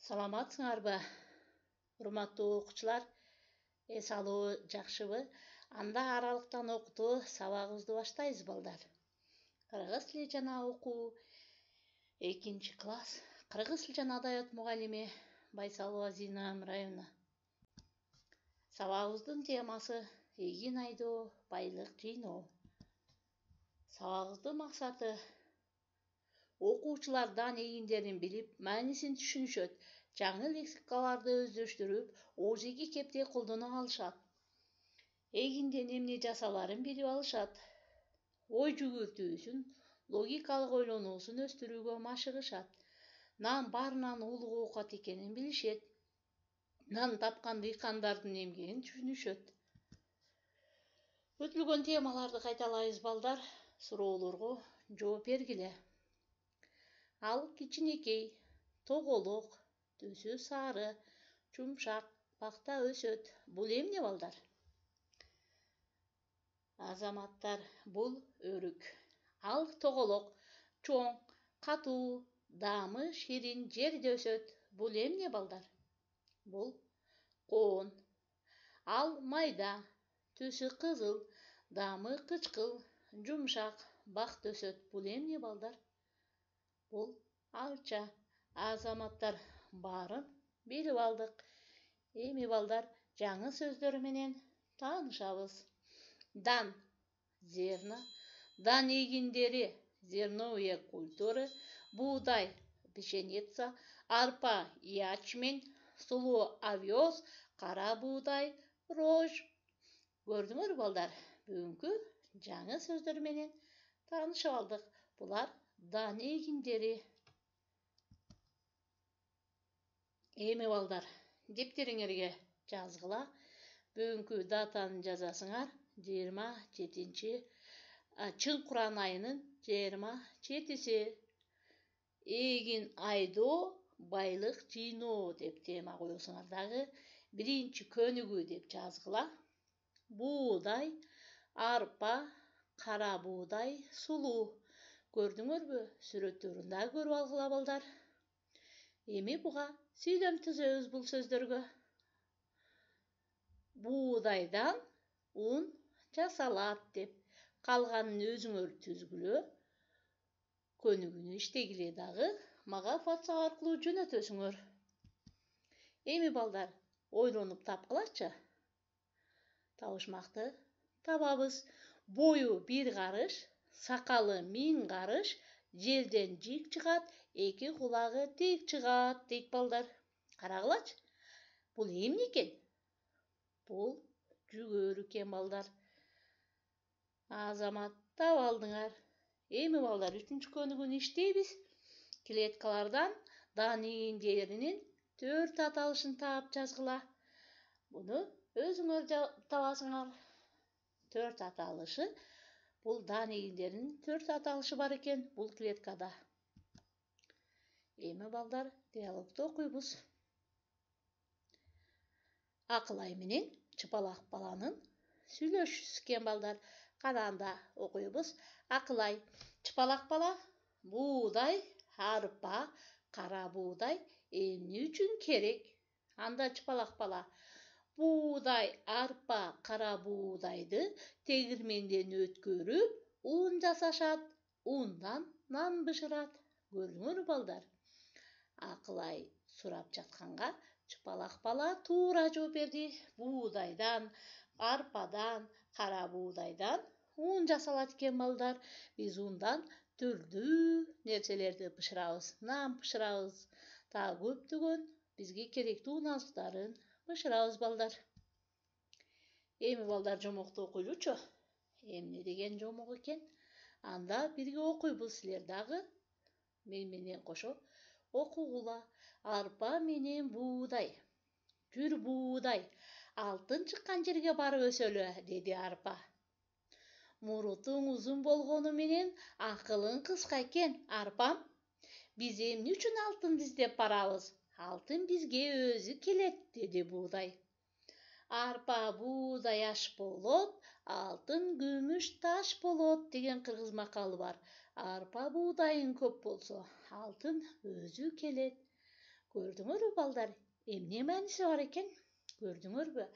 Саламатсыңарбы, урматтуу окуучулар? Эс алуу жакшыбы? Анда аралыктан окутуу сабагыбызды баштайбыз, балдар. Кыргыз тили жана окуу 2-класс. Кыргыз тили жана адабият мугалими Байсалова Зина Амраевна. Сабагыбыздын темасы эгин айдоо, байлык жыйноо. Сабагыбыздын максаты окуучулар дан эгиндерин билип, маанисин түшүнүшөт, жаңы лексикаларды өздөштүрүп, оожеги кептей колдоно алышат. Эгинден эмне жасаларын билип алышат. Ой жүгүртүүсүн, логикалык ойлонуусун өстүрүүгө машыгышат. Нан баарынан улуг оокат экенин билишет. Нан тапкан дыйкандардын эмгегин түшүнүшөт. Өтүлгөн темаларды кайталайбыз, балдар. Суроолорго жооп бергиле. Ал кичинекей, тоголок, түсү сары, жумшак, пакта өсөт. Бул эмне, балдар? Азаматтар, бул өрүк. Ал тоголок, чоң, катуу, даамы ширин жерде өсөт. Бул эмне, балдар? Бул коон. Ал майда, түсү кызыл, даамы кычкыл, жумшак, бакта өсөт. Бул эмне, балдар? Бул арча. Азаматтар, баарын билип алдык. Эми, балдар, жаңы сөздөр менен таанышабыз. Дан, зерно, дан эгиндери, зерновые культуры, буудай, пшеница, арпа, ячмень, сулуу овес, кара буудай, рожь. Көрдүңөрбү, балдар? Бүгүнкү жаңы сөздөр менен таанышып алдык. Булар дан эгиндери. Эми, балдар, дептериңерге жазгыла. Бүгүнкү датаны жазасыңар. 27 Чын Куран айынын 27-си. Эгин айдоо, байлык жыйноо деп тема коесуңар дагы. Биринчи көнүгүү деп жазгыла. Буудай, арпа, кара буудай, сулуу. Көрдүңөрбү? Сүрөттөрүн дагы көрүп алгыла, балдар. Эми буга сүйлөм түзөбүз бул сөздөргө. Буудайдан ун жасалат деп. Калганын өзүңөр түзгүлө. Көнүгүүнү иштегиле дагы мага WhatsApp аркылуу жөнөтөсүңөр. Эми, балдар, ойлонуп тапкылачы. Табышмакты табабыз. Бою 1 карыш, сакалы 1000 карыш, жерден жик чыгат, 2 кулагы тик чыгат, дейт, балдар. Карагылачы. Бул эмне экен? Бул жүгөр экен, балдар. Азамат, таап алдыңар. Эми, балдар, 3-чү көнүгүүнү иштейбиз. Клеткалардан дан эгиндеринин 4 аталышын таап жазгыла. Буну өзүңөр табасыңар. 4 аталышы. Бул дан эгиндеринин 4 аталышы бар экен бул клеткада. Эми, балдар, диалогду окуйбуз. Акылай менен чыпалак баланын сүйлөшүүсү экен, балдар. Канаанда окуйбуз. Акылай: чыпалак бала, буудай, арпа, кара буудай эмне үчүн керек? Анда чыпалак бала: буудай, арпа, кара буудайды тегирменден өткөрүп, ун жасашат, ундан нан бышырат. Көрдүңөрбү, балдар? Акылай сурап жатканга чыпалак бала туура жооп берди. Буудайдан, арпадан, кара буудайдан ун жасалат экен, балдар. Биз ундан түрдүү нерселерди бышырабыз. Нан бышырабыз. Та көптөгөн бизге керектүү ун азыктарын бышырабыз, балдар. Эми, балдар, жомокту окуйлучу. Эмне деген жомок экен? Анда бирге окуйбуз. Силер дагы мен менен кошо окугула. Арпа менен буудай. Жүр, буудай, алтын чыккан жерге барып өсөлү, деди арпа. Мурутуң узун болгону менен акылың кыска экен, арпам. Биз эмне үчүн алтынды издеп барабыз? Алтын бизге өзү келет, деди буудай. Арпа буудай аш болот, алтын күмүш таш болот деген кыргыз макалы бар. Арпа буудайың көп болсо, алтын өзү келет. Көрдүңөрбү балдар? Эмне мааниси бар экен? Көрдүңөрбү?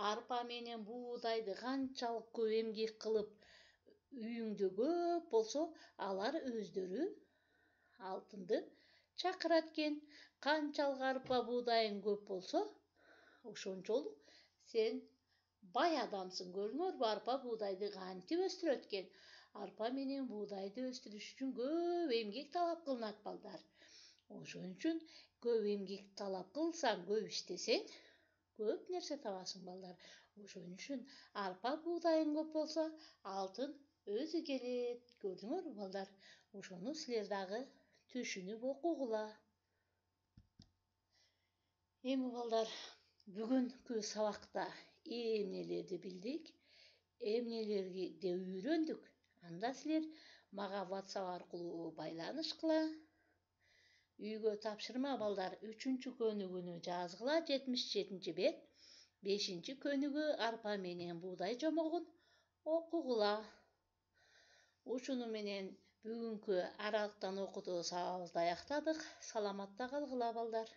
Арпа менен буудайды канчалык көп эмгек кылып үйүңдө көп болсо, алар өздөрү алтынды чакырат экен. Канчалык арпа буудайың көп болсо, ошончолук сен бай адамсың. Көрдүңөрбү? Арпа буудайды кантип өстүрөт экен? Арпа менен буудайды өстүрүш үчүн көп эмгек талап кылынат балдар. Ошон үчүн көп эмгек талап кылсаң, көп иштесең, көп нерсе табасың балдар. Ошон үчүн арпа буудайың көп болсо, алтын өзү келет. Көрдүңөрбү балдар? Ошону силер дагы түшүнүп окугула. Эми балдар, бүгүнкү сабакта эмнелерди билдик, эмнелерди үйрөндүк. Анда силер мага WhatsApp аркылуу байланышкыла. Үйгө тапшырма балдар. 3-чү көнүгүүнү жазгыла, 77-чи бет. 5-чи көнүгүү арпа менен буудай жомогун окугула. Ушуну менен бүгүнкү аралыктан окутуу сабагыбызды аяктадык. Саламатта калгыла балдар.